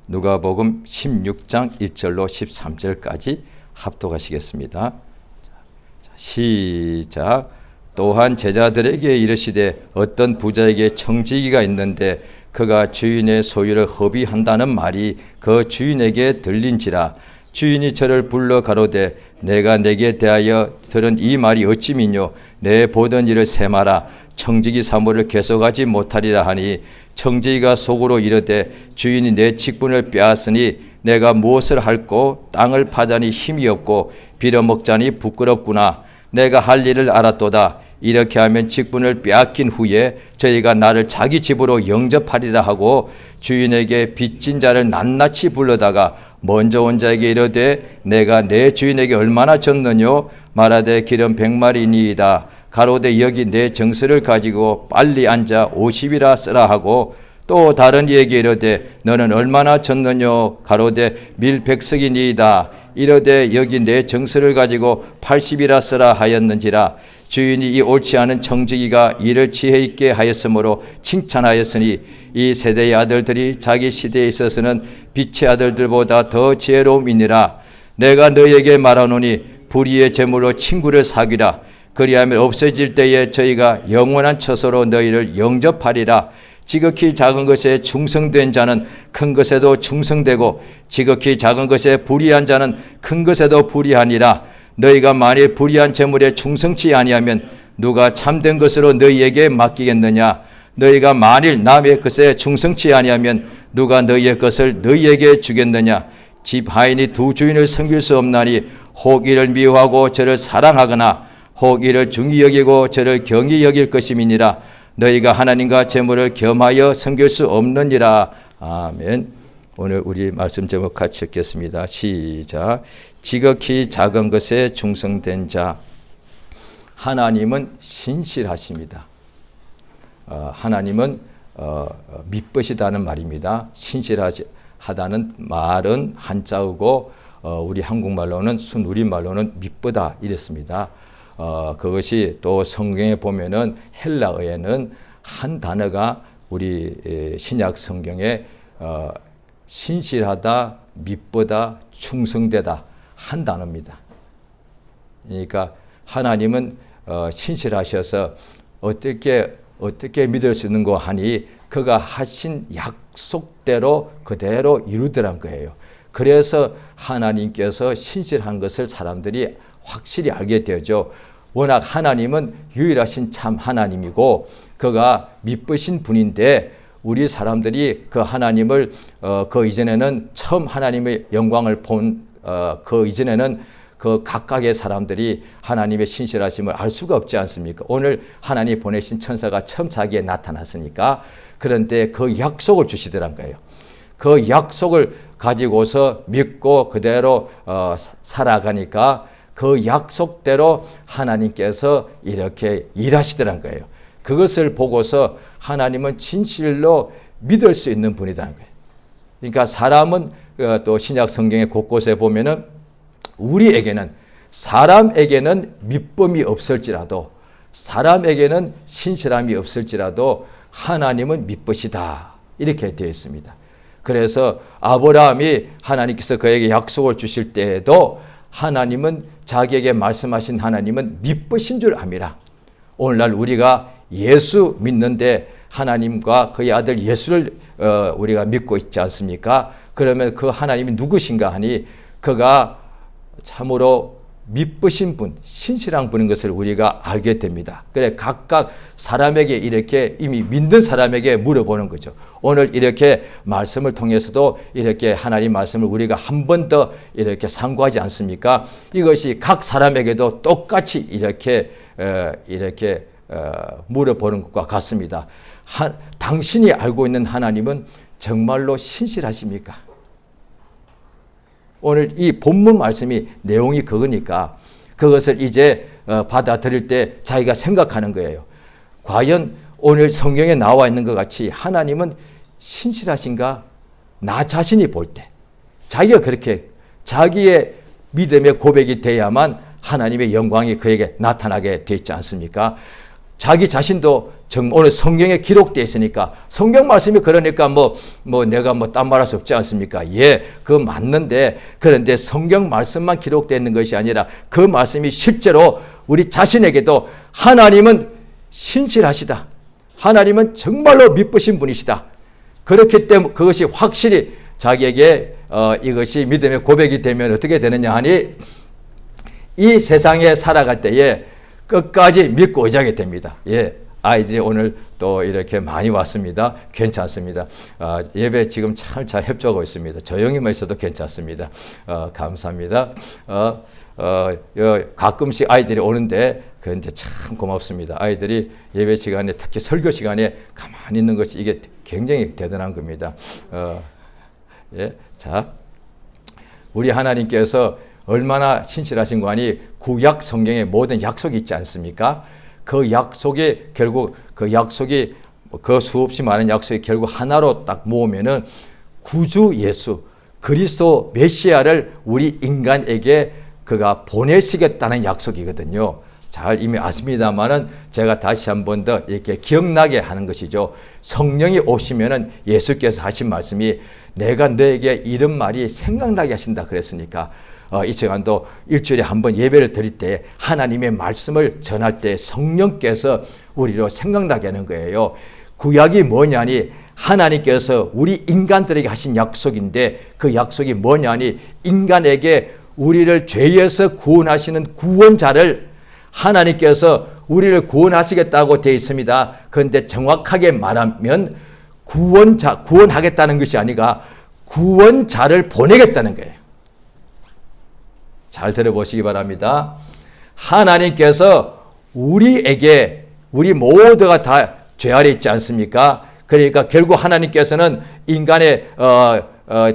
누가복음 16장 1절로 13절까지 합독하시겠습니다. 시작. 또한 제자들에게 이르시되 어떤 부자에게 청지기가 있는데 그가 주인의 소유를 허비한다는 말이 그 주인에게 들린지라. 주인이 저를 불러 가로되 내가 내게 대하여 들은 이 말이 어찌 미뇨. 내 보던 일을 세마라. 청지기 사물을 계속하지 못하리라 하니 청지기가 속으로 이르되 주인이 내 직분을 빼앗으니 내가 무엇을 할꼬. 땅을 파자니 힘이 없고 빌어먹자니 부끄럽구나. 내가 할 일을 알았도다. 이렇게 하면 직분을 빼앗긴 후에 저희가 나를 자기 집으로 영접하리라 하고 주인에게 빚진 자를 낱낱이 불러다가 먼저 온 자에게 이르되 내가 내 주인에게 얼마나 졌느뇨. 말하되 기름 100마리니이다. 가로되 여기 내 정수를 가지고 빨리 앉아 50이라 쓰라 하고 또 다른 이에게 이르되 너는 얼마나 졌느뇨. 가로되 밀 100석이니이다. 이르되 여기 내 정수를 가지고 80이라 쓰라 하였는지라. 주인이 이 옳지 않은 청지기가 이를 지혜 있게 하였으므로 칭찬하였으니 이 세대의 아들들이 자기 시대에 있어서는 빛의 아들들보다 더 지혜로움이니라. 내가 너희에게 말하노니 불의의 제물로 친구를 사귀라. 그리하면 없어질 때에 저희가 영원한 처소로 너희를 영접하리라. 지극히 작은 것에 충성된 자는 큰 것에도 충성되고 지극히 작은 것에 불의한 자는 큰 것에도 불의하니라. 너희가 만일 불의한 재물에 충성치 아니하면 누가 참된 것으로 너희에게 맡기겠느냐. 너희가 만일 남의 것에 충성치 아니하면 누가 너희의 것을 너희에게 주겠느냐. 집 하인이 두 주인을 섬길 수 없나니 혹 이를 미워하고 저를 사랑하거나 혹 이를 중히 여기고 저를 경히 여길 것임이니라. 너희가 하나님과 재물을 겸하여 섬길 수 없느니라. 아멘. 오늘 우리 말씀 제목 같이 읽겠습니다. 시작. 지극히 작은 것에 충성된 자. 하나님은 신실하십니다. 하나님은 미쁘시다는 말입니다. 신실하다는 말은 한자어고 우리 한국말로는 순우리말로는 미쁘다 이랬습니다. 그것이 또 성경에 보면은 헬라어에는 한 단어가 우리 신약 성경에 신실하다, 미쁘다, 충성되다 한 단어입니다. 그러니까 하나님은 신실하셔서 어떻게 믿을 수 있는 거 하니 그가 하신 약속대로 그대로 이루더란 거예요. 그래서 하나님께서 신실한 것을 사람들이 확실히 알게 되죠. 워낙 하나님은 유일하신 참 하나님이고 그가 미쁘신 분인데 우리 사람들이 그 하나님을 그 이전에는 처음 하나님의 영광을 본 그 이전에는 그 각각의 사람들이 하나님의 신실하심을 알 수가 없지 않습니까? 오늘 하나님 보내신 천사가 처음 자기에 나타났으니까 그런데 그 약속을 주시더란 거예요. 그 약속을 가지고서 믿고 그대로 살아가니까 그 약속대로 하나님께서 이렇게 일하시더란 거예요. 그것을 보고서 하나님은 진실로 믿을 수 있는 분이라는 거예요. 그러니까 사람은 또 신약 성경의 곳곳에 보면은 우리에게는 사람에게는 믿음이 없을지라도 사람에게는 신실함이 없을지라도 하나님은 믿으시다 이렇게 되어 있습니다. 그래서 아브라함이 하나님께서 그에게 약속을 주실 때에도 하나님은 자기에게 말씀하신 하나님은 믿으신 줄 압니다. 오늘날 우리가 예수 믿는데 하나님과 그의 아들 예수를 우리가 믿고 있지 않습니까? 그러면 그 하나님이 누구신가 하니 그가 참으로 믿으신 분, 신실한 분인 것을 우리가 알게 됩니다. 그래 각각 사람에게 이렇게 이미 믿는 사람에게 물어보는 거죠. 오늘 이렇게 말씀을 통해서도 이렇게 하나님 말씀을 우리가 한 번 더 이렇게 상고하지 않습니까? 이것이 각 사람에게도 똑같이 이렇게 물어보는 것과 같습니다. 당신이 알고 있는 하나님은 정말로 신실하십니까? 오늘 이 본문 말씀이 내용이 그거니까 그것을 이제 받아들일 때 자기가 생각하는 거예요. 과연 오늘 성경에 나와 있는 것 같이 하나님은 신실하신가? 나 자신이 볼 때 자기가 그렇게 자기의 믿음의 고백이 돼야만 하나님의 영광이 그에게 나타나게 돼 있지 않습니까? 자기 자신도 오늘 성경에 기록되어 있으니까 성경 말씀이 그러니까 내가 딴 말할 수 없지 않습니까? 예, 그거 맞는데 그런데 성경 말씀만 기록되어 있는 것이 아니라 그 말씀이 실제로 우리 자신에게도 하나님은 신실하시다. 하나님은 정말로 미쁘신 분이시다. 그렇기 때문에 그것이 확실히 자기에게 이것이 믿음의 고백이 되면 어떻게 되느냐 하니 이 세상에 살아갈 때에 끝까지 믿고 의지하게 됩니다. 예, 아이들이 오늘 또 이렇게 많이 왔습니다. 괜찮습니다. 예배 지금 잘 협조하고 있습니다. 조용히만 있어도 괜찮습니다. 감사합니다. 가끔씩 아이들이 오는데 그런데 참 고맙습니다. 아이들이 예배 시간에 특히 설교 시간에 가만히 있는 것이 이게 굉장히 대단한 겁니다. 예, 자, 우리 하나님께서 얼마나 신실하신 거 아니 구약 성경에 모든 약속이 있지 않습니까? 그 약속이 결국 그 수없이 많은 약속이 결국 하나로 딱 모으면은 구주 예수 그리스도 메시아를 우리 인간에게 그가 보내시겠다는 약속이거든요. 잘 이미 아십니다만은 제가 다시 한 번 더 이렇게 기억나게 하는 것이죠. 성령이 오시면은 예수께서 하신 말씀이 내가 너에게 이런 말이 생각나게 하신다 그랬으니까 이 시간도 일주일에 한 번 예배를 드릴 때 하나님의 말씀을 전할 때 성령께서 우리로 생각나게 하는 거예요. 구약이 뭐냐니 하나님께서 우리 인간들에게 하신 약속인데 그 약속이 뭐냐니 인간에게 우리를 죄에서 구원하시는 구원자를 하나님께서 우리를 구원하시겠다고 되어 있습니다. 그런데 정확하게 말하면 구원하겠다는 것이 아니라 구원자를 보내겠다는 거예요. 잘 들어보시기 바랍니다. 하나님께서 우리 모두가 다 죄 아래 있지 않습니까? 그러니까 결국 하나님께서는 인간의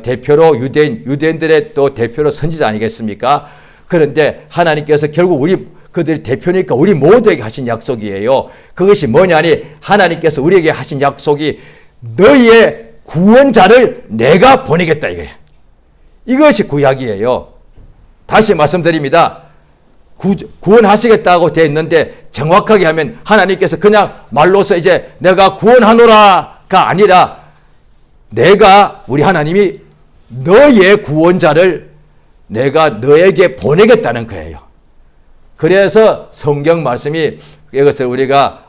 대표로 유대인들의 또 대표로 선지자 아니겠습니까? 그런데 하나님께서 결국 그들이 대표니까 우리 모두에게 하신 약속이에요. 그것이 뭐냐니 하나님께서 우리에게 하신 약속이 너희의 구원자를 내가 보내겠다 이거예요. 이것이 구약이에요. 다시 말씀드립니다. 구원하시겠다고 되어 있는데 정확하게 하면 하나님께서 그냥 말로서 이제 내가 구원하노라가 아니라 우리 하나님이 너의 구원자를 내가 너에게 보내겠다는 거예요. 그래서 성경 말씀이 이것을 우리가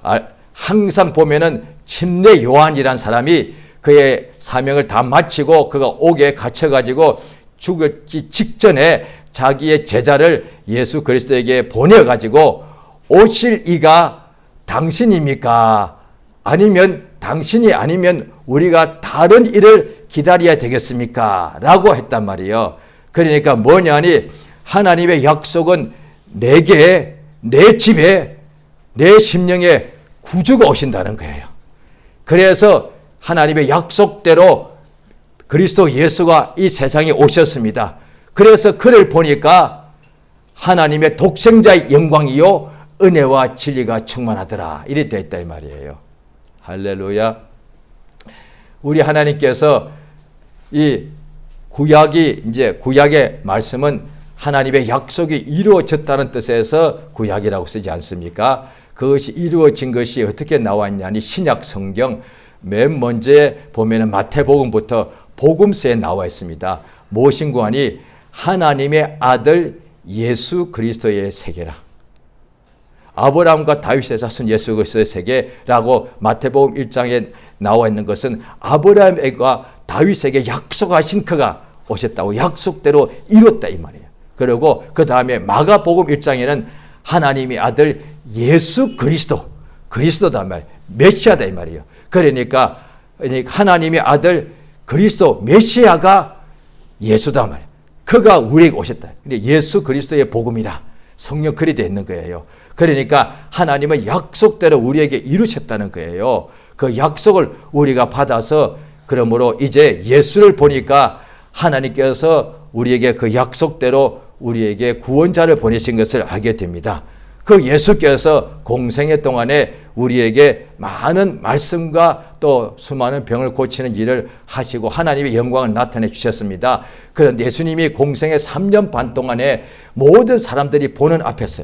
항상 보면은 침례 요한이란 사람이 그의 사명을 다 마치고 그가 옥에 갇혀가지고 죽기 직전에 자기의 제자를 예수 그리스도에게 보내가지고 오실 이가 당신입니까? 아니면 당신이 아니면 우리가 다른 일을 기다려야 되겠습니까? 라고 했단 말이에요. 그러니까 뭐냐니 하나님의 약속은 내게, 내 집에, 내 심령에 구주가 오신다는 거예요. 그래서 하나님의 약속대로 그리스도 예수가 이 세상에 오셨습니다. 그래서 그를 보니까 하나님의 독생자의 영광이요 은혜와 진리가 충만하더라. 이래 되어 있다 이 말이에요. 할렐루야. 우리 하나님께서 이 구약의 말씀은 하나님의 약속이 이루어졌다는 뜻에서 구약이라고 쓰지 않습니까? 그것이 이루어진 것이 어떻게 나왔냐니 신약 성경 맨 먼저 보면은 마태복음부터 복음서에 나와 있습니다. 무엇인고 하니 하나님의 아들 예수 그리스도의 세계라. 아브라함과 다윗의 자손 예수 그리스도의 세계라고 마태복음 1장에 나와 있는 것은 아브라함과 다윗에게 약속하신 그가 오셨다고 약속대로 이뤘다 이 말이에요. 그리고 그 다음에 마가복음 1장에는 하나님의 아들 예수 그리스도다 말이에요. 메시아다 이 말이에요. 그러니까 하나님의 아들 그리스도 메시아가 예수다 말이에요. 그가 우리에게 오셨다. 예수 그리스도의 복음이라 성령 글이 되어 있는 거예요. 그러니까 하나님은 약속대로 우리에게 이루셨다는 거예요. 그 약속을 우리가 받아서 그러므로 이제 예수를 보니까 하나님께서 우리에게 그 약속대로 우리에게 구원자를 보내신 것을 알게 됩니다. 그 예수께서 공생애 동안에 우리에게 많은 말씀과 또 수많은 병을 고치는 일을 하시고 하나님의 영광을 나타내 주셨습니다. 그런데 예수님이 공생애 3년 반 동안에 모든 사람들이 보는 앞에서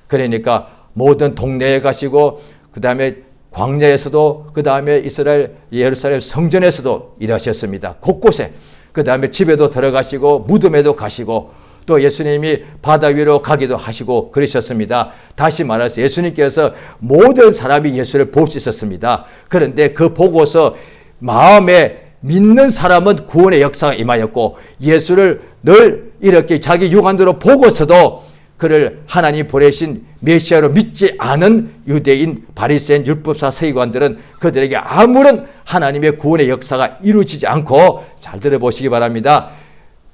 그러니까 모든 동네에 가시고 그 다음에 광야에서도, 그 다음에 이스라엘 예루살렘 성전에서도 일하셨습니다. 곳곳에. 그 다음에 집에도 들어가시고 무덤에도 가시고 또 예수님이 바다 위로 가기도 하시고 그러셨습니다. 다시 말해서 예수님께서 모든 사람이 예수를 볼 수 있었습니다. 그런데 그 보고서 마음에 믿는 사람은 구원의 역사가 임하였고, 예수를 늘 이렇게 자기 육안으로 보고서도 그를 하나님 보내신 메시아로 믿지 않은 유대인 바리새인 율법사 서기관들은 그들에게 아무런 하나님의 구원의 역사가 이루어지지 않고, 잘 들어보시기 바랍니다.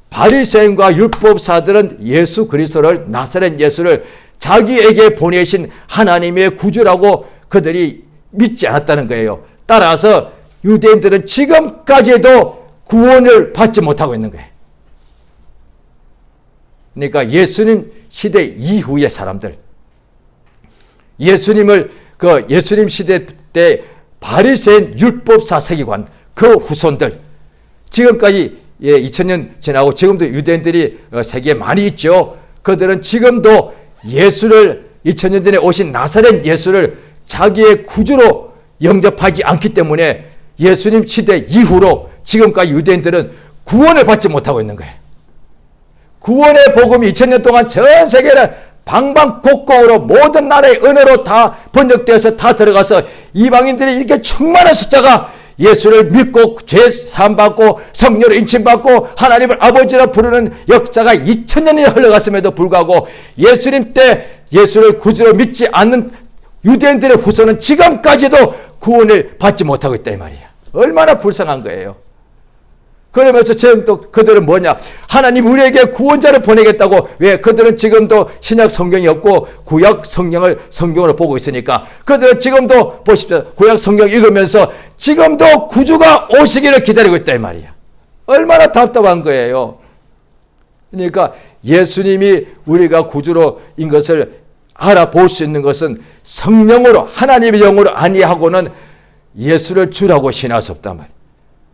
바리새인과 율법사들은 예수 그리스도를, 나사렛 예수를 자기에게 보내신 하나님의 구주라고 그들이 믿지 않았다는 거예요. 따라서 유대인들은 지금까지도 구원을 받지 못하고 있는 거예요. 그러니까 예수님 시대 이후의 사람들, 예수님 시대 때 바리새인 율법사 서기관 그 후손들, 지금까지 2000년 지나고 지금도 유대인들이 세계에 많이 있죠. 그들은 지금도 예수를, 2000년 전에 오신 나사렛 예수를 자기의 구주로 영접하지 않기 때문에 예수님 시대 이후로 지금까지 유대인들은 구원을 받지 못하고 있는 거예요. 구원의 복음이 2000년 동안 전 세계를 방방곡곡으로 모든 나라의 언어로 다 번역되어서 다 들어가서 이방인들이 이렇게 충만한 숫자가 예수를 믿고 죄 사함받고 성령으로 인침받고 하나님을 아버지라 부르는 역사가 2000년이 흘러갔음에도 불구하고 예수님 때 예수를 구주로 믿지 않는 유대인들의 후손은 지금까지도 구원을 받지 못하고 있다 이 말이야. 얼마나 불쌍한 거예요. 그러면서 지금도 그들은 뭐냐, 하나님 우리에게 구원자를 보내겠다고. 왜? 그들은 지금도 신약 성경이 없고 구약 성경을 성경으로 보고 있으니까 그들은 지금도 보십시오, 구약 성경 읽으면서 지금도 구주가 오시기를 기다리고 있다 이 말이야. 얼마나 답답한 거예요. 그러니까 예수님이 우리가 구주로인 것을 알아볼 수 있는 것은 성령으로, 하나님의 영으로 아니하고는 예수를 주라고 신할 수 없단 말이에요.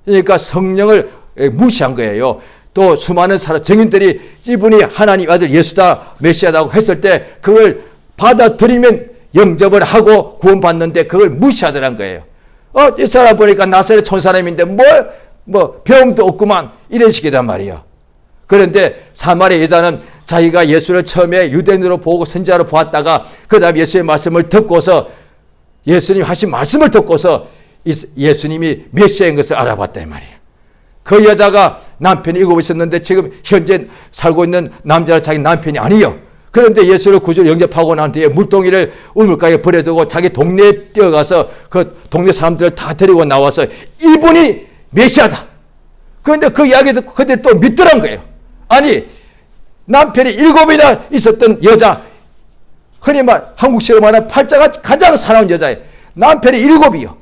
그러니까 성령을 무시한 거예요. 또 수많은 정인들이 이분이 하나님 아들 예수다, 메시아다고 했을 때 그걸 받아들이면 영접을 하고 구원받는데 그걸 무시하더란 거예요. 이 사람 보니까 나사렛 촌 사람인데 뭐 병도 없구만, 이런 식이단 말이에요. 그런데 사마리아 여자는 자기가 예수를 처음에 유대인으로 보고 선지자로 보았다가 그 다음 예수의 말씀을 듣고서, 예수님 하신 말씀을 듣고서 예수님이 메시아인 것을 알아봤다 이 말이에요. 그 여자가 남편이 7 있었는데 지금 현재 살고 있는 남자는 자기 남편이 아니에요. 그런데 예수를 구주로 영접하고 난 뒤에 물동이를 우물가에 버려두고 자기 동네에 뛰어가서 그 동네 사람들을 다 데리고 나와서 이분이 메시아다. 그런데 그 이야기 듣고 그들이 또 믿더란 거예요. 아니, 남편이 7이나 있었던 여자, 흔히 한국식으로 말하는 팔자가 가장 사나운 여자예요. 남편이 7이요.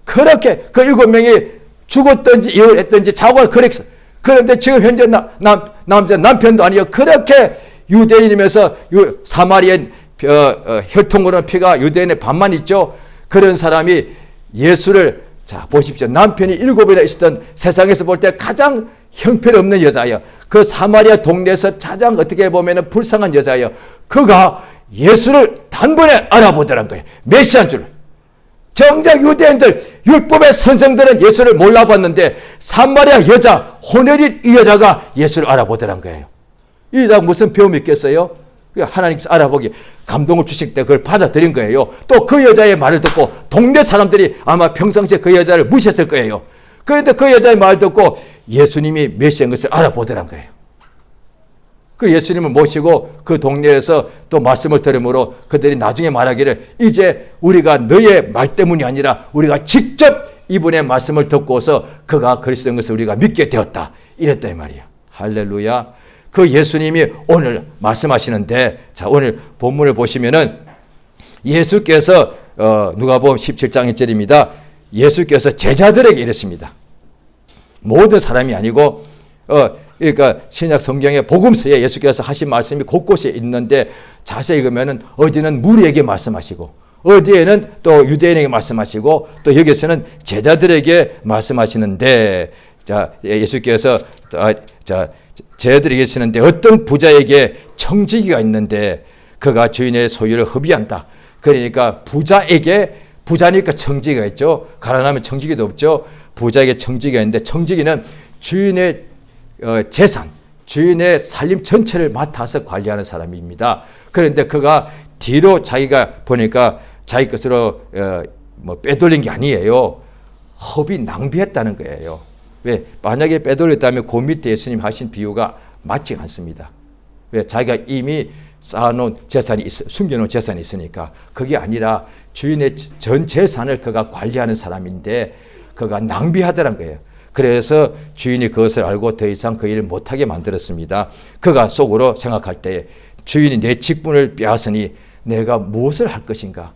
그렇게 그 7명이 죽었든지 이혼했든지 자고가 그랬어. 그런데 지금 현재 남편도 아니요. 그렇게 유대인이면서 사마리아인 혈통으로는 피가 유대인의 반만 있죠. 그런 사람이 예수를, 자 보십시오. 남편이 7이나 있었던 세상에서 볼 때 가장 형편없는 여자예요. 그 사마리아 동네에서 가장 어떻게 보면 불쌍한 여자예요. 그가 예수를 단번에 알아보더란 거예요. 메시아인 줄. 정작 유대인들, 율법의 선생들은 예수를 몰라봤는데 사마리아 여자, 호네릿 이 여자가 예수를 알아보더란 거예요. 이 여자가 무슨 배움이 있겠어요? 하나님께서 알아보기 감동을 주실 때 그걸 받아들인 거예요. 또 그 여자의 말을 듣고 동네 사람들이 아마 평상시에 그 여자를 무시했을 거예요. 그런데 그 여자의 말을 듣고 예수님이 메시아인 것을 알아보더란 거예요. 그 예수님을 모시고 그 동네에서 또 말씀을 들으므로 그들이 나중에 말하기를, 이제 우리가 너의 말 때문이 아니라 우리가 직접 이분의 말씀을 듣고서 그가 그리스도인 것을 우리가 믿게 되었다, 이랬다 이 말이야. 할렐루야. 그 예수님이 오늘 말씀하시는데, 자 오늘 본문을 보시면은 예수께서 누가복음 17장 1절입니다. 예수께서 제자들에게 이랬습니다. 모든 사람이 아니고 그러니까 신약 성경의 복음서에 예수께서 하신 말씀이 곳곳에 있는데 자세히 읽으면은 어디는 무리에게 말씀하시고 어디에는 또 유대인에게 말씀하시고 또 여기서는 제자들에게 말씀하시는데, 자 예수께서 제자들에게 쓰는데 어떤 부자에게 청지기가 있는데 그가 주인의 소유를 허비한다. 그러니까 부자니까 청지기가 있죠. 가난하면 청지기도 없죠. 부자에게 청지기가 있는데 청지기는 주인의 재산, 주인의 살림 전체를 맡아서 관리하는 사람입니다. 그런데 그가 뒤로 자기가 보니까 자기 것으로 빼돌린 게 아니에요. 허비 낭비했다는 거예요. 왜? 만약에 빼돌렸다면 그 밑에 예수님 하신 비유가 맞지 않습니다. 왜? 자기가 이미 쌓아놓은 재산이 숨겨놓은 재산이 있으니까. 그게 아니라 주인의 전 재산을 그가 관리하는 사람인데 그가 낭비하더란 거예요. 그래서 주인이 그것을 알고 더 이상 그 일을 못하게 만들었습니다. 그가 속으로 생각할 때 주인이 내 직분을 빼앗으니 내가 무엇을 할 것인가?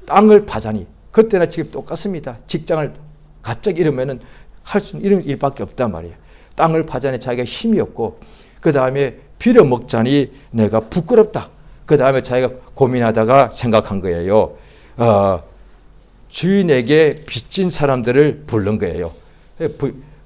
땅을 파자니. 그때나 지금 똑같습니다. 직장을 갑자기 잃으면은 할 수 있는 이런 일밖에 없단 말이에요. 땅을 파자니 자기가 힘이 없고, 그 다음에 빌어먹자니 내가 부끄럽다. 그 다음에 자기가 고민하다가 생각한 거예요. 주인에게 빚진 사람들을 부른 거예요.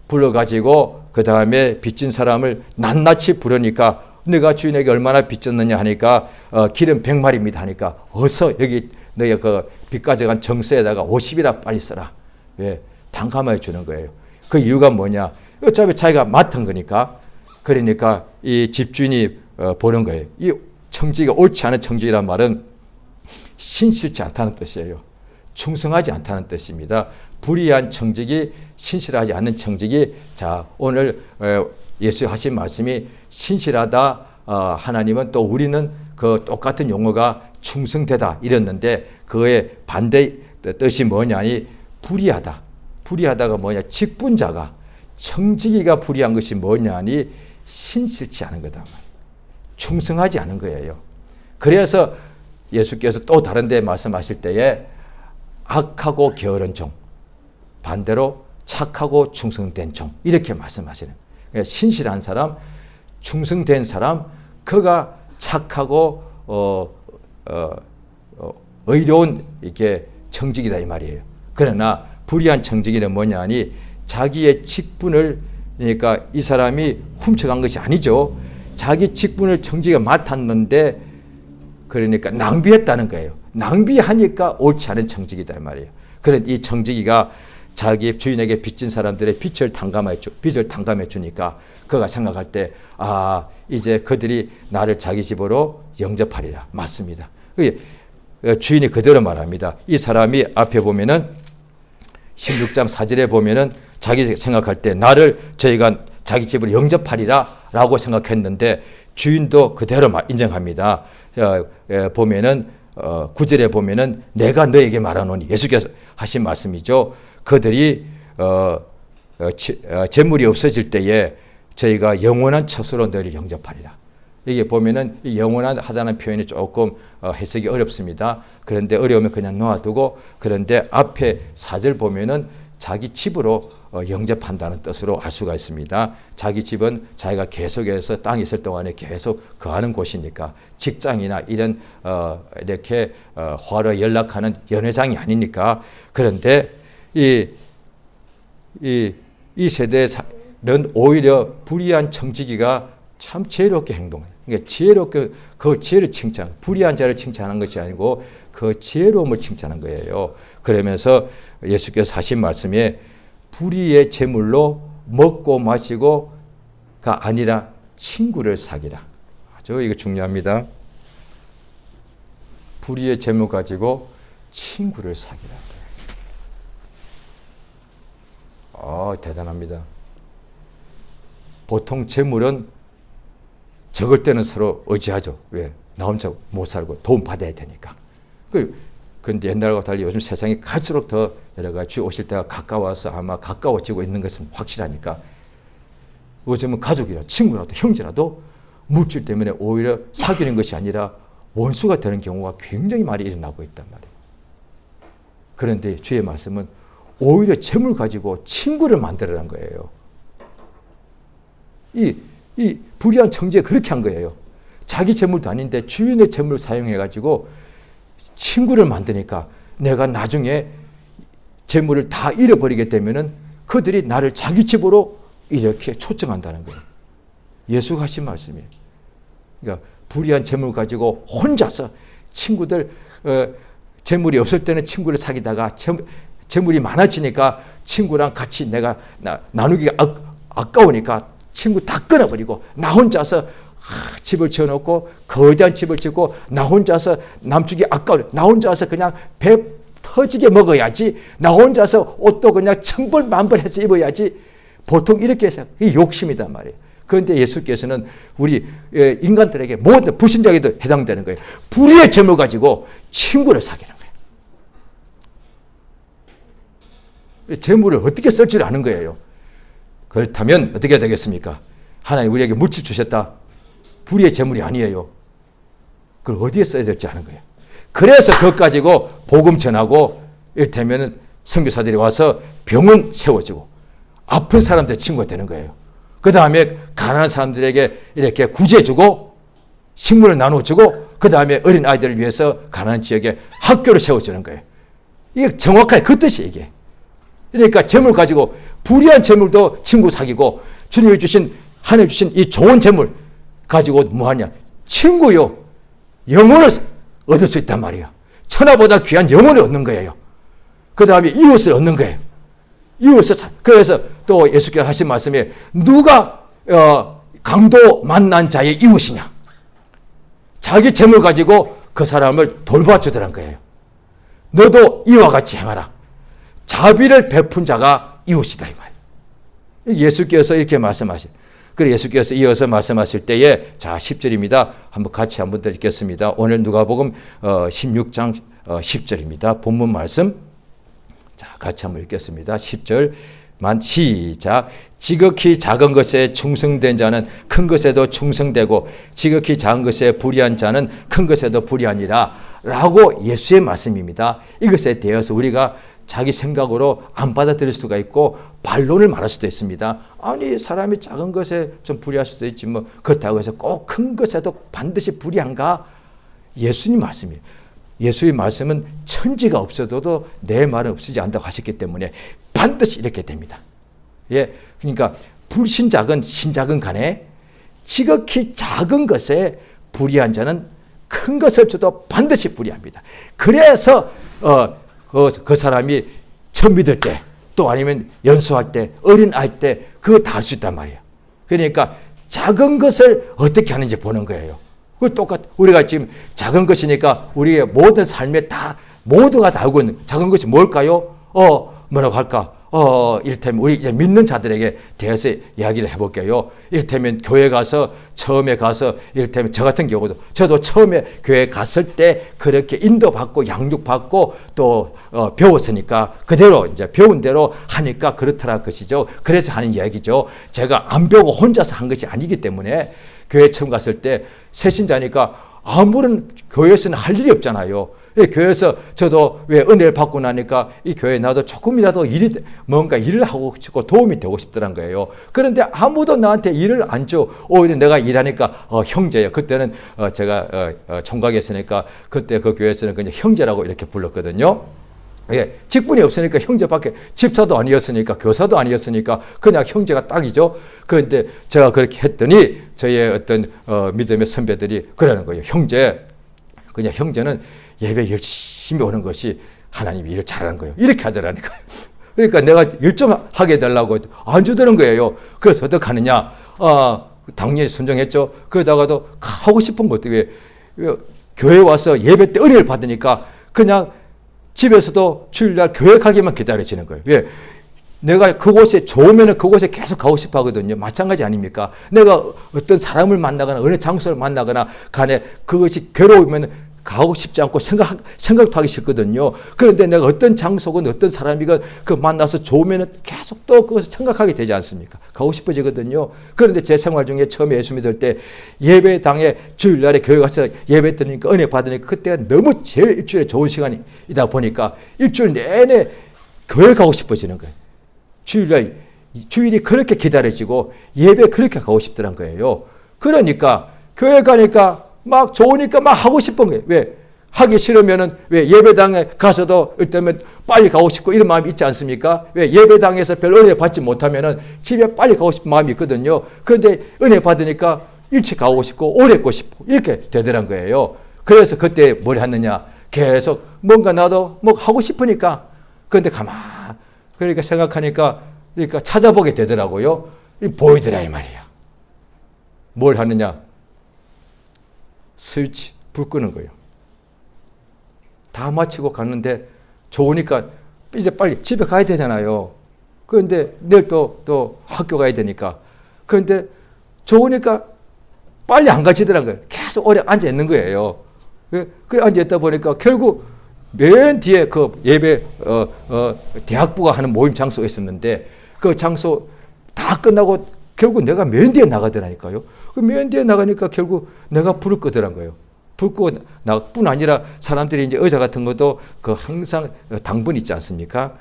불러가지고 그 다음에 빚진 사람을 낱낱이 부르니까 내가 주인에게 얼마나 빚졌느냐 하니까 기름 100마리입니다 하니까 어서 여기 너희 그 빚 가져간 정서에다가 50이라 빨리 써라. 왜? 단감해 주는 거예요. 그 이유가 뭐냐? 어차피 자기가 맡은 거니까. 그러니까 이 집주인이 보는 거예요. 이 청지기가 옳지 않은 청지기란 말은 신실치 않다는 뜻이에요. 충성하지 않다는 뜻입니다. 불의한 청지기, 신실하지 않는 청지기. 자, 오늘 예수 하신 말씀이 신실하다. 하나님은 또 우리는 그 똑같은 용어가 충성되다 이랬는데 그의 반대 뜻이 뭐냐니 불의하다. 불의하다가 뭐냐? 직분자가 청지기가 불의한 것이 뭐냐니 신실치 않은 거다. 충성하지 않은 거예요. 그래서 예수께서 또 다른 데 말씀하실 때에 악하고 게으른 종, 반대로 착하고 충성된 종 이렇게 말씀하시는 거예요. 신실한 사람, 충성된 사람, 그가 착하고 의로운 이렇게 청지기다 이 말이에요. 그러나 불의한 청지기는 뭐냐니 자기의 직분을, 그러니까 이 사람이 훔쳐간 것이 아니죠. 자기 직분을 청지기가 맡았는데 그러니까 낭비했다는 거예요. 낭비하니까 옳지 않은 청지기다 이 말이에요. 그런데 이 청지기가 자기 주인에게 빚진 사람들의 빚을 탕감해 주니까 그가 생각할 때 이제 그들이 나를 자기 집으로 영접하리라. 맞습니다. 주인이 그대로 말합니다. 이 사람이 앞에 보면은 16장 4절에 보면은 자기 생각할 때 나를 저희가 자기 집으로 영접하리라 라고 생각했는데 주인도 그대로 인정합니다. 보면은 9절에 보면은 내가 너에게 말하노니 예수께서 하신 말씀이죠. 그들이 재물이 없어질 때에 저희가 영원한 처소로 너를 영접하리라. 이게 보면은 영원한 하다는 표현이 조금 해석이 어렵습니다. 그런데 어려우면 그냥 놓아두고, 그런데 앞에 4절 보면은 자기 집으로 영접한다는 뜻으로 알 수가 있습니다. 자기 집은 자기가 계속해서 땅에 있을 동안에 계속 거하는 곳이니까 직장이나 이런 이렇게 화로 연락하는 연회장이 아니니까. 그런데 이 세대는 오히려 불의한 청지기가 참 지혜롭게 행동해요. 그러니까 지혜롭게 그 지혜를 칭찬, 불의한 자를 칭찬하는 것이 아니고 그 지혜로움을 칭찬한 거예요. 그러면서 예수께서 하신 말씀에 불의의 재물로 먹고 마시고가 아니라 친구를 사귀라. 아주 이거 중요합니다. 불의의 재물 가지고 친구를 사귀라. 대단합니다. 보통 재물은 적을 때는 서로 의지하죠. 왜? 나 혼자 못 살고 도움 받아야 되니까. 그런데 옛날과 달리 요즘 세상이 갈수록 더 여러 가지 주 오실 때가 가까워서 아마 가까워지고 있는 것은 확실하니까 요즘은 가족이라 친구라도 형제라도 물질 때문에 오히려 사귀는 것이 아니라 원수가 되는 경우가 굉장히 많이 일어나고 있단 말이에요. 그런데 주의 말씀은 오히려 재물 가지고 친구를 만들어란 거예요. 이 불의한 청지가 그렇게 한 거예요. 자기 재물도 아닌데 주인의 재물을 사용해가지고 친구를 만드니까 내가 나중에 재물을 다 잃어버리게 되면은 그들이 나를 자기 집으로 이렇게 초청한다는 거예요. 예수가 하신 말씀이에요. 그러니까 불의한 재물 가지고 혼자서 친구들 재물이 없을 때는 친구를 사귀다가 재물이 많아지니까 친구랑 같이 내가 나누기가 아까우니까 친구 다 끊어버리고 나 혼자서 집을 지어놓고 거대한 집을 짓고 나 혼자서 남쪽이 아까워 나 혼자서 그냥 배 터지게 먹어야지 나 혼자서 옷도 그냥 천벌만벌 해서 입어야지 보통 이렇게 해서 이 욕심이단 말이에요. 그런데 예수께서는 우리 인간들에게 모든 불신자에게도 해당되는 거예요. 불의의 재물 가지고 친구를 사귀는 거예요. 재물을 어떻게 쓸 줄 아는 거예요. 그렇다면 어떻게 되겠습니까? 하나님 우리에게 물질 주셨다. 불의의 재물이 아니에요. 그걸 어디에 써야 될지 아는 거예요. 그래서 그것 가지고 복음 전하고 이를테면 선교사들이 와서 병원 세워주고 아픈 사람들 친구가 되는 거예요. 그 다음에 가난한 사람들에게 이렇게 구제해주고 식물을 나눠주고 그 다음에 어린 아이들을 위해서 가난한 지역에 학교를 세워주는 거예요. 이게 정확하게 그 뜻이에요. 이게. 그러니까 재물 가지고 불의한 재물도 친구 사귀고 주님이 주신 하나님 주신 이 좋은 재물 가지고 뭐하냐? 친구요. 영혼을 얻을 수 있단 말이에요. 천하보다 귀한 영혼을 얻는 거예요. 그 다음에 이웃을 얻는 거예요. 이웃을 그래서 또 예수께서 하신 말씀에 누가 강도 만난 자의 이웃이냐? 자기 재물 가지고 그 사람을 돌봐주더란 거예요. 너도 이와 같이 행하라. 자비를 베푼 자가 이웃이다 이 말이에요. 예수께서 이렇게 말씀하신. 그리고 예수께서 이어서 말씀하실 때에 자 10절입니다. 한번 같이 한번 더 읽겠습니다. 오늘 누가복음 16장 10절입니다. 본문 말씀. 자 같이 한번 읽겠습니다. 10절만 시작. 지극히 작은 것에 충성된 자는 큰 것에도 충성되고 지극히 작은 것에 불의한 자는 큰 것에도 불의하니라 라고 예수의 말씀입니다. 이것에 대해서 우리가 자기 생각으로 안 받아들일 수가 있고 반론을 말할 수도 있습니다. 아니 사람이 작은 것에 좀 불의할 수도 있지 뭐 그렇다고 해서 꼭 큰 것에도 반드시 불의한가? 예수님 말씀이에요. 예수의 말씀은 천지가 없어도 내 말은 없어지지 않다고 하셨기 때문에 반드시 이렇게 됩니다. 예, 그러니까 불신작은 신작은 간에 지극히 작은 것에 불의한 자는 큰 것을 줘도 반드시 불의합니다. 그래서 그 사람이 처음 믿을 때 또 아니면 연수할 때 어린 아이 때 그거 다 할 수 있단 말이에요. 그러니까 작은 것을 어떻게 하는지 보는 거예요. 그 우리가 지금 작은 것이니까 우리의 모든 삶에 다 모두가 다 알고 있는 작은 것이 뭘까요? 뭐라고 할까? 이를테면 우리 이제 믿는 자들에게 대해서 이야기를 해볼게요. 이를테면 교회 가서 처음에 가서 이를테면 저 같은 경우도 저도 처음에 교회 갔을 때 그렇게 인도받고 양육받고 또 배웠으니까 그대로 이제 배운 대로 하니까 그렇더라 것이죠. 그래서 하는 이야기죠. 제가 안 배우고 혼자서 한 것이 아니기 때문에 교회 처음 갔을 때 새신자니까 아무런 교회에서는 할 일이 없잖아요. 교회에서 저도 왜 은혜를 받고 나니까 이 교회에 나도 조금이라도 뭔가 일을 하고 싶고 도움이 되고 싶더란 거예요. 그런데 아무도 나한테 일을 안 줘. 오히려 내가 일하니까 형제예요. 그때는 제가 총각에 있으니까 그때 그 교회에서는 그냥 형제라고 이렇게 불렀거든요. 예, 직분이 없으니까 형제밖에 집사도 아니었으니까 교사도 아니었으니까 그냥 형제가 딱이죠. 그런데 제가 그렇게 했더니 저의 어떤 믿음의 선배들이 그러는 거예요. 그냥 형제는 예배 열심히 오는 것이 하나님이 일을 잘하는 거예요. 이렇게 하더라니까요. 그러니까 내가 일 좀 하게 해달라고 안 주더는 거예요. 그래서 어떻게 하느냐. 당연히 순종했죠. 그러다가도 하고 싶은 것도 왜 교회 와서 예배 때 은혜를 받으니까 그냥 집에서도 주일날 교회 가기만 기다려지는 거예요. 왜? 내가 그곳에 좋으면 그곳에 계속 가고 싶어 하거든요. 마찬가지 아닙니까? 내가 어떤 사람을 만나거나 어느 장소를 만나거나 간에 그것이 괴로우면 가고 싶지 않고 생각도 하기 싫거든요. 그런데 내가 어떤 장소건 어떤 사람이건 그 만나서 좋으면 계속 또 그것을 생각하게 되지 않습니까? 가고 싶어지거든요. 그런데 제 생활 중에 처음에 예수 믿을 때 예배당에 주일날에 교회 가서 예배 드리니까 은혜 받으니까 그때가 너무 제일 일주일에 좋은 시간이다 보니까 일주일 내내 교회 가고 싶어지는 거예요. 주일이 그렇게 기다려지고 예배 그렇게 가고 싶더란 거예요. 그러니까 교회 가니까 막 좋으니까 막 하고 싶은 거예요. 왜? 하기 싫으면은 왜 예배당에 가서도 일단은 빨리 가고 싶고 이런 마음이 있지 않습니까? 왜? 예배당에서 별 은혜 받지 못하면은 집에 빨리 가고 싶은 마음이 있거든요. 그런데 은혜 받으니까 일찍 가고 싶고 오래 있고 싶고 이렇게 되더란 거예요. 그래서 그때 뭘 했느냐? 계속 뭔가 나도 뭐 하고 싶으니까. 그런데 그러니까 생각하니까 그러니까 찾아보게 되더라고요. 보이더라 이 말이야. 뭘 하느냐? 스위치 불 끄는 거예요. 다 마치고 갔는데 좋으니까 이제 빨리 집에 가야 되잖아요. 그런데 내일 또 학교 가야 되니까. 그런데 좋으니까 빨리 안 가지더라고요. 계속 오래 앉아 있는 거예요. 그래 앉아 있다 보니까 결국 맨 뒤에 그 예배 대학부가 하는 모임 장소가 있었는데 그 장소 다 끝나고 결국 내가 맨 뒤에 나가더라니까요. 그 맨 뒤에 나가니까 결국 내가 불을 끄더란 거예요. 불 끄고 나뿐 아니라 사람들이 이제 의자 같은 것도 그 항상 당번 있지 않습니까?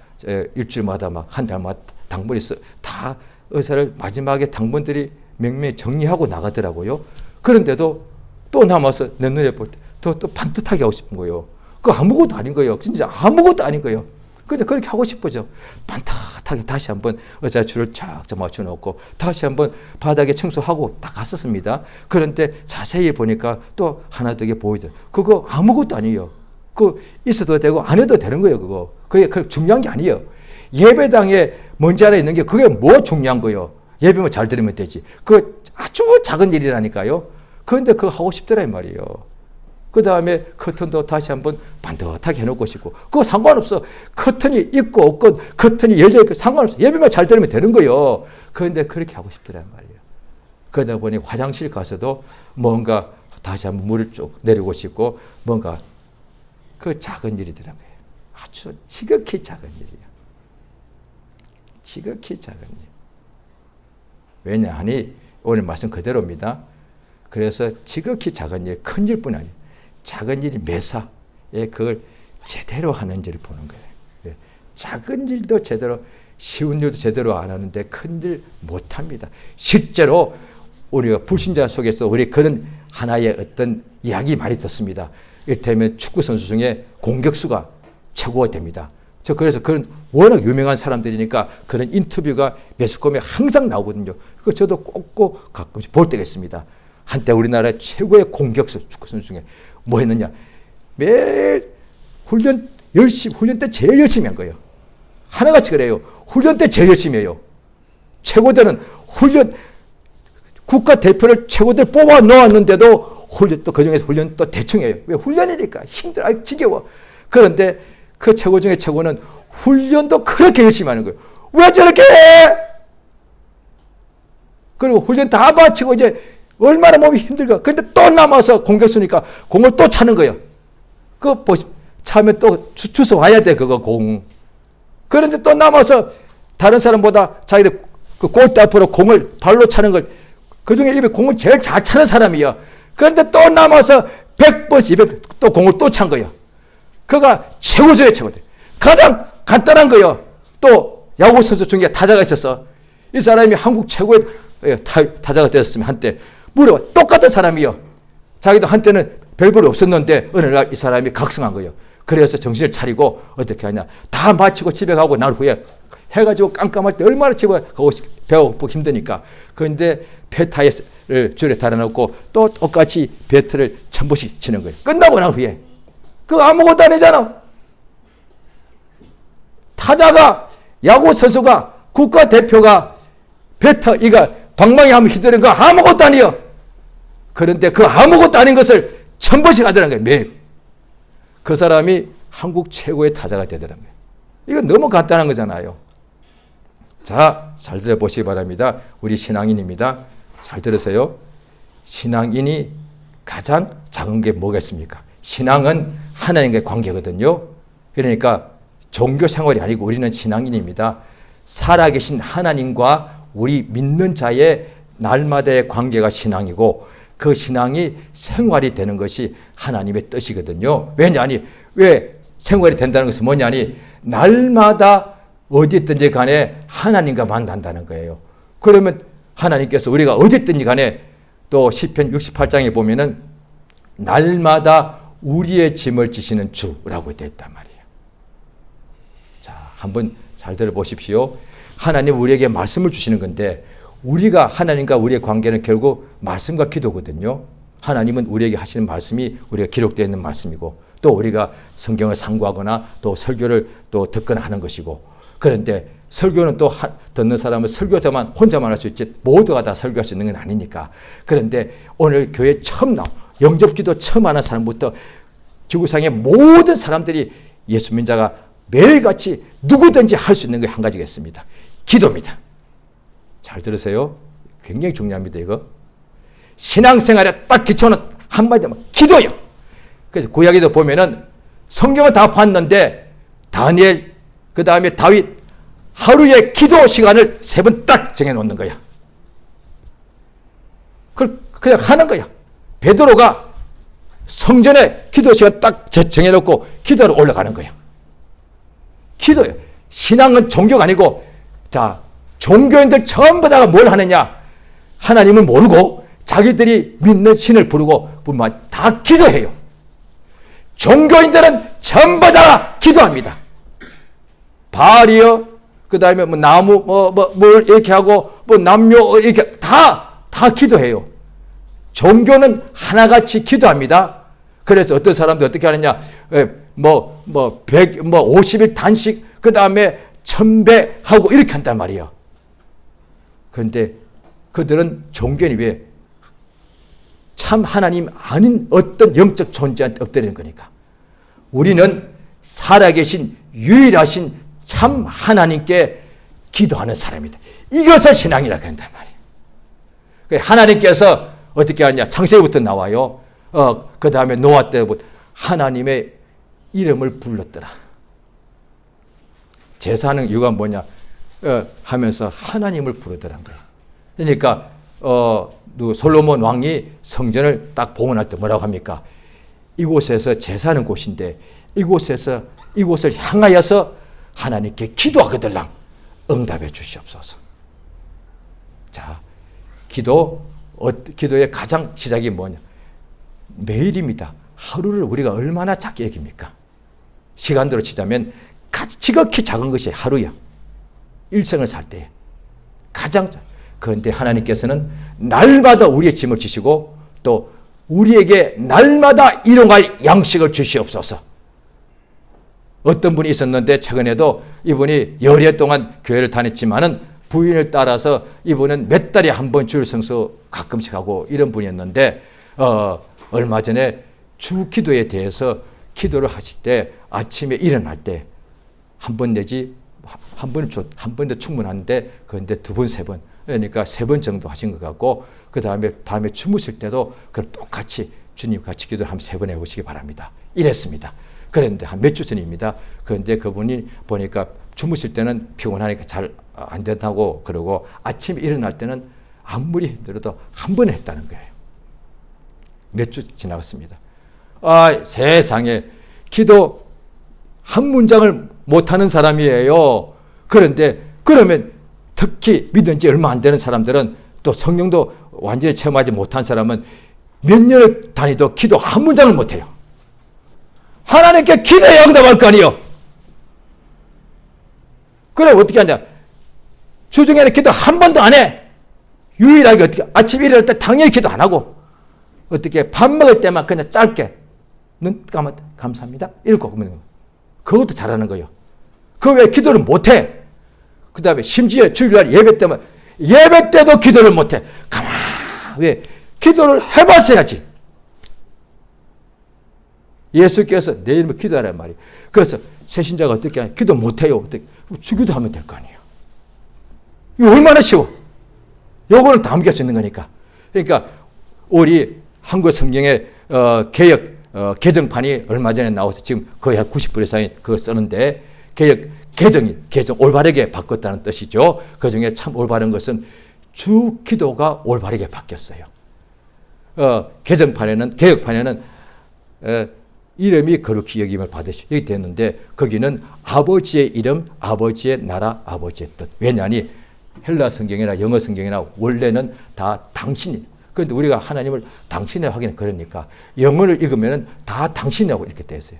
일주일마다 막 한 달마다 당번이 있어. 다 의사를 마지막에 당번들이 맹맹히 정리하고 나가더라고요. 그런데도 또 남아서 내 눈에 볼 때 또 반듯하게 하고 싶은 거예요. 그 아무것도 아닌 거예요. 진짜 아무것도 아닌 거예요. 근데 그렇게 하고 싶어져. 반듯하게 다시 한번 의자 줄을 쫙 맞춰놓고 다시 한번 바닥에 청소하고 딱 갔었습니다. 그런데 자세히 보니까 또 하나 더 보이더라고요. 그거 아무것도 아니에요. 그 있어도 되고 안 해도 되는 거예요. 그게 중요한 게 아니에요. 예배당에 먼지 하나 있는 게 그게 뭐 중요한 거예요. 예배만 잘 드리면 되지. 그 아주 작은 일이라니까요. 그런데 그거 하고 싶더라 이 말이에요. 그 다음에 커튼도 다시 한번 반듯하게 해놓고 싶고 그거 상관없어. 커튼이 있고 없고 커튼이 열려있고 상관없어. 예배만 잘 드리면 되는 거예요. 그런데 그렇게 하고 싶더란 말이에요. 그러다 보니 화장실 가서도 뭔가 다시 한번 물을 쭉 내리고 싶고 뭔가 그 작은 일이더라고요. 아주 지극히 작은 일이에요. 지극히 작은 일. 왜냐하니 오늘 말씀 그대로입니다. 그래서 지극히 작은 일, 큰 일뿐 아니에요. 작은 일이 매사에 그걸 제대로 하는지를 보는 거예요. 작은 일도 제대로, 쉬운 일도 제대로 안 하는데 큰 일 못합니다. 실제로 우리가 불신자 속에서 우리 그런 하나의 어떤 이야기 많이 듣습니다. 이를테면 축구선수 중에 공격수가 최고가 됩니다. 그래서 그런 워낙 유명한 사람들이니까 그런 인터뷰가 매스컴에 항상 나오거든요. 그거 저도 꼭 가끔씩 볼 때가 있습니다. 한때 우리나라 최고의 공격수 축구선수 중에 뭐 했느냐. 매일 훈련 때 제일 열심히 한 거예요. 하나같이 그래요. 훈련 때 제일 열심히 해요. 최고들은 국가대표를 최고들 뽑아 놓았는데도 훈련 또 그중에서 훈련 또 대충 해요. 왜? 훈련이니까 힘들어. 지겨워. 그런데 그 최고 중에 최고는 훈련도 그렇게 열심히 하는 거예요. 왜 저렇게 해? 그리고 훈련 다 마치고 이제 얼마나 몸이 힘들까. 그런데 또 남아서 공격수니까 공을 또 차는 거예요. 그거 차면 또 주워 와야 돼, 그거 공. 그런데 또 남아서 다른 사람보다 자기들 그 골대 앞으로 공을 발로 차는 걸, 그 중에 입에 공을 제일 잘 차는 사람이에요. 그런데 또 남아서 100번, 200번 또 공을 또 찬 거예요. 그가 최고조의 최고죠. 가장 간단한 거예요. 또 야구 선수 중에 타자가 있었어. 이 사람이 한국 최고의 타자가 되었으면 한때 무려 똑같은 사람이요. 자기도 한때는 별볼 없었는데 어느 날 이 사람이 각성한 거예요. 그래서 정신을 차리고 어떻게 하냐. 다 마치고 집에 가고 난 후에 해가지고 깜깜할 때 얼마나 집에 가고 배가 고프고 힘드니까. 그런데 배타이를 줄에 달아놓고 또 똑같이 배트를 1000번씩 치는 거예요. 끝나고 난 후에. 그거 아무것도 아니잖아. 타자가, 야구 선수가, 국가대표가 배터, 방망이 한번 휘두르는 거 아무것도 아니에요. 그런데 그 아무것도 아닌 것을 1000번씩 하더라는 거예요. 매일. 그 사람이 한국 최고의 타자가 되더라는 거예요. 이건 너무 간단한 거잖아요. 자, 잘 들어보시기 바랍니다. 우리 신앙인입니다. 잘 들으세요. 신앙인이 가장 작은 게 뭐겠습니까? 신앙은 하나님과의 관계거든요. 그러니까 종교 생활이 아니고 우리는 신앙인입니다. 살아계신 하나님과 우리 믿는 자의 날마다의 관계가 신앙이고 그 신앙이 생활이 되는 것이 하나님의 뜻이거든요. 왜냐하니 왜 생활이 된다는 것은 뭐냐니 날마다 어디 있든지 간에 하나님과 만난다는 거예요. 그러면 하나님께서 우리가 어디 있든지 간에 또 시편 68장에 보면은 날마다 우리의 짐을 지시는 주라고 되어 있단 말이에요. 자, 한번 잘 들어보십시오. 하나님 우리에게 말씀을 주시는 건데 우리가 하나님과 우리의 관계는 결국 말씀과 기도거든요. 하나님은 우리에게 하시는 말씀이 우리가 기록되어 있는 말씀이고 또 우리가 성경을 상고하거나 또 설교를 또 듣거나 하는 것이고, 그런데 설교는 또 듣는 사람은 설교자만 혼자만 할 수 있지 모두가 다 설교할 수 있는 건 아니니까. 그런데 오늘 교회 처음 영접기도 처음 하는 사람부터 지구상의 모든 사람들이 예수 민자가 매일같이 누구든지 할 수 있는 게 한 가지가 있습니다. 기도입니다. 잘 들으세요. 굉장히 중요합니다. 이거 신앙생활에 딱 기초는 한마디면 기도요. 그래서 구약에도 보면은 성경을 다 봤는데 다니엘 그 다음에 다윗 하루에 기도 시간을 3번 딱 정해놓는 거야. 그걸 그냥 하는 거야. 베드로가 성전에 기도 시간 딱 정해놓고 기도로 올라가는 거야. 기도예요. 신앙은 종교가 아니고, 자, 종교인들 전부 다가 뭘 하느냐? 하나님을 모르고 자기들이 믿는 신을 부르고 다 기도해요. 종교인들은 전부 다 기도합니다. 바알이요, 그 다음에 나무, 뭘 이렇게 하고, 남묘, 이렇게 다 기도해요. 종교는 하나같이 기도합니다. 그래서 어떤 사람들 어떻게 하느냐, 50일 단식, 그 다음에 1000배 하고 이렇게 한단 말이에요. 그런데 그들은 종교인이 왜? 참 하나님 아닌 어떤 영적 존재한테 엎드리는 거니까. 우리는 살아계신 유일하신 참 하나님께 기도하는 사람이다. 이것을 신앙이라고 한단 말이에요. 하나님께서 어떻게 하느냐? 창세기부터 나와요. 그 다음에 노아 때부터 하나님의 이름을 불렀더라. 제사하는 이유가 뭐냐? 하면서 하나님을 부르더란 거예요. 그러니까 솔로몬 왕이 성전을 딱 봉헌할 때 뭐라고 합니까? 이곳에서 제사하는 곳인데 이곳을 향하여서 하나님께 기도하거들랑 응답해 주시옵소서. 자, 기도의 가장 시작이 뭐냐? 매일입니다. 하루를 우리가 얼마나 작게 여깁니까? 시간대로 치자면 지극히 작은 것이 하루야. 일생을 살 때 가장 그런데 하나님께서는 날마다 우리의 짐을 지시고 또 우리에게 날마다 일용할 양식을 주시옵소서. 어떤 분이 있었는데 최근에도 이분이 열흘 동안 교회를 다녔지만은 부인을 따라서 이분은 몇 달에 한 번 주일 성수 가끔씩 하고 이런 분이었는데 얼마 전에 주 기도에 대해서 기도를 하실 때 아침에 일어날 때 한 번 내지 한 번도 충분한데 그런데 2번, 3번 그러니까 3번 정도 하신 것 같고 그 다음에 밤에 주무실 때도 그럼 똑같이 주님 같이 기도를 한 3번 해보시기 바랍니다. 이랬습니다. 그런데 한 몇 주 전입니다. 그런데 그분이 보니까 주무실 때는 피곤하니까 잘 안 된다고 그러고 아침에 일어날 때는 아무리 힘들어도 한 번 했다는 거예요. 몇 주 지나갔습니다. 세상에 기도 한 문장을 못하는 사람이에요. 그런데 그러면 특히 믿은 지 얼마 안 되는 사람들은 또 성령도 완전히 체험하지 못한 사람은 몇 년을 다니도 기도 한 문장을 못해요. 하나님께 기도해야 응답할 거 아니에요. 그래 어떻게 하냐? 주중에는 기도 한 번도 안 해. 유일하게 어떻게 아침에 일어날 때 당연히 기도 안 하고 어떻게 밥 먹을 때만 그냥 짧게 눈 감았다 감사합니다 이러고 그러면 그것도 잘하는 거예요. 그 왜 기도를 못해? 그 다음에 심지어 주일날 예배 때만 예배 때도 기도를 못해. 왜? 기도를 해봤어야지. 예수께서 내 이름으로 기도하란 말이에요. 그래서 새신자가 어떻게 하냐? 기도 못해요. 어떻게? 주기도하면 될 거 아니에요. 이거 얼마나 쉬워. 요거는 다 넘길 수 있는 거니까. 그러니까 우리 한국 성경의 개정판이 얼마 전에 나와서 지금 거의 한 90% 이상이 그거 쓰는데 개정 올바르게 바꿨다는 뜻이죠. 그 중에 참 올바른 것은 주 기도가 올바르게 바뀌었어요. 개혁판에는 이름이 거룩히 여김을 받으시게 됐는데 거기는 아버지의 이름, 아버지의 나라, 아버지의 뜻. 왜냐하니 헬라 성경이나 영어 성경이나 원래는 다 당신이. 그런데 우리가 하나님을 당신의 하기는 그러니까 영어를 읽으면 다 당신이라고 이렇게 되어 있어요.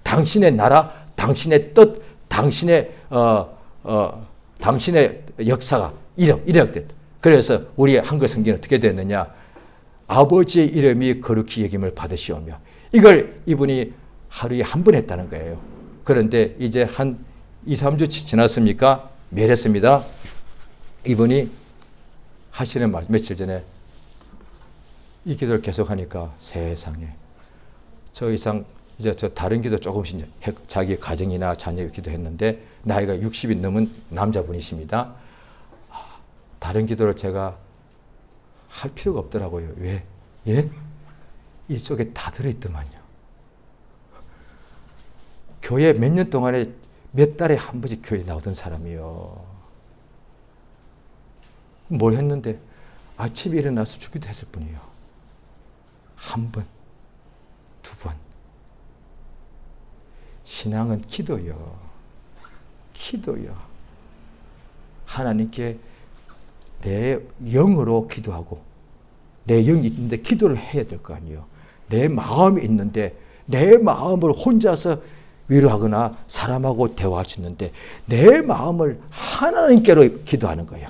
당신의 나라, 당신의 뜻, 당신의 역사가 이렇게 됐다. 그래서 우리 한글 성경은 어떻게 됐느냐? 아버지의 이름이 거룩히 여김을 받으시오며 이걸 이분이 하루에 한 번 했다는 거예요. 그런데 이제 한 2, 3주 지났습니까? 매일 했습니다. 이분이 하시는 말, 며칠 전에 이 기도를 계속하니까 세상에 저 이상 이제 저 다른 기도 조금씩 자기 가정이나 자녀 기도했는데 나이가 60이 넘은 남자분이십니다. 다른 기도를 제가 할 필요가 없더라고요. 왜? 예? 이쪽에 다 들어있더만요. 교회 몇 년 동안에 몇 달에 한 번씩 교회 나오던 사람이요. 뭘 했는데 아침에 일어나서 주기도 했을 뿐이요. 한 번, 두 번. 신앙은 기도요. 기도요. 하나님께 내 영으로 기도하고 내 영이 있는데 기도를 해야 될 거 아니에요. 내 마음이 있는데 내 마음을 혼자서 위로하거나 사람하고 대화할 수 있는데 내 마음을 하나님께로 기도하는 거예요.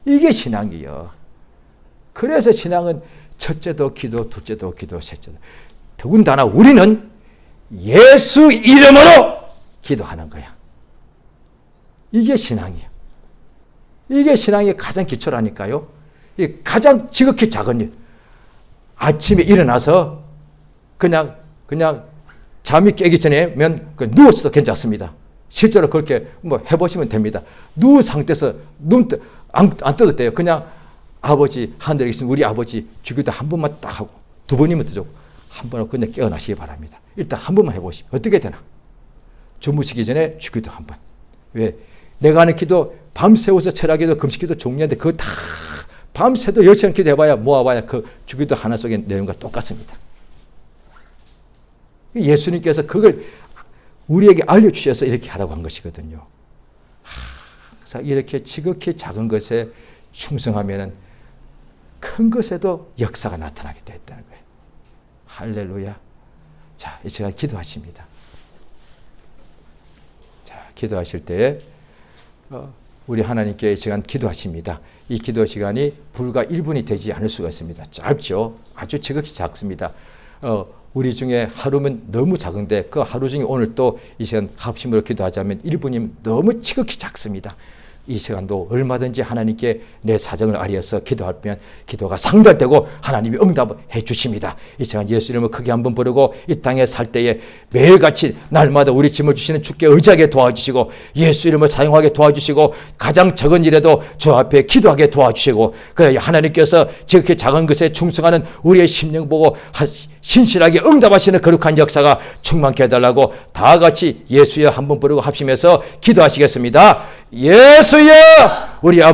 이게 신앙이에요. 그래서 신앙은 첫째도 기도, 둘째도 기도, 셋째도. 더군다나 우리는 예수 이름으로 기도하는 거야. 이게 신앙이에요. 이게 신앙의 가장 기초라니까요. 가장 지극히 작은 일. 아침에 일어나서 그냥 잠이 깨기 전에면 누워서도 괜찮습니다. 실제로 그렇게 해보시면 됩니다. 누운 상태에서 안 떠도 돼요. 그냥 아버지, 하늘에 계신 우리 아버지 주기도 한 번만 딱 하고 두 번이면 더 좋고 한 번은 그냥 깨어나시기 바랍니다. 일단 한 번만 해보시면 어떻게 되나. 주무시기 전에 주기도 한 번. 왜? 내가 하는 기도 밤새워서 철학기도 금식기도 종류인데 그거 다 밤새도 10시간 기도해봐야 모아봐야 그 주기도 하나 속의 내용과 똑같습니다. 예수님께서 그걸 우리에게 알려주셔서 이렇게 하라고 한 것이거든요. 항상 이렇게 지극히 작은 것에 충성하면 큰 것에도 역사가 나타나게 됐다는 거예요. 할렐루야. 자, 이 시간 기도하십니다. 자, 기도하실 때 우리 하나님께 이 시간 기도하십니다. 이 기도 시간이 불과 1분이 되지 않을 수가 있습니다. 짧죠. 아주 지극히 작습니다. 우리 중에 하루면 너무 작은데 그 하루 중에 오늘 또 이 시간 합심으로 기도하자면 1분이면 너무 지극히 작습니다. 이 시간도 얼마든지 하나님께 내 사정을 알려서 기도하면 기도가 상달되고 하나님이 응답해 주십니다. 이 시간 예수 이름을 크게 한번 부르고 이 땅에 살 때에 매일같이 날마다 우리 짐을 주시는 주께 의지하게 도와주시고 예수 이름을 사용하게 도와주시고 가장 적은 일에도 주 앞에 기도하게 도와주시고 그래 하나님께서 지극히 작은 것에 충성하는 우리의 심령 보고 신실하게 응답하시는 거룩한 역사가 충만케 해달라고 다 같이 예수여 한번 부르고 합심해서 기도하시겠습니다. 예수여 우리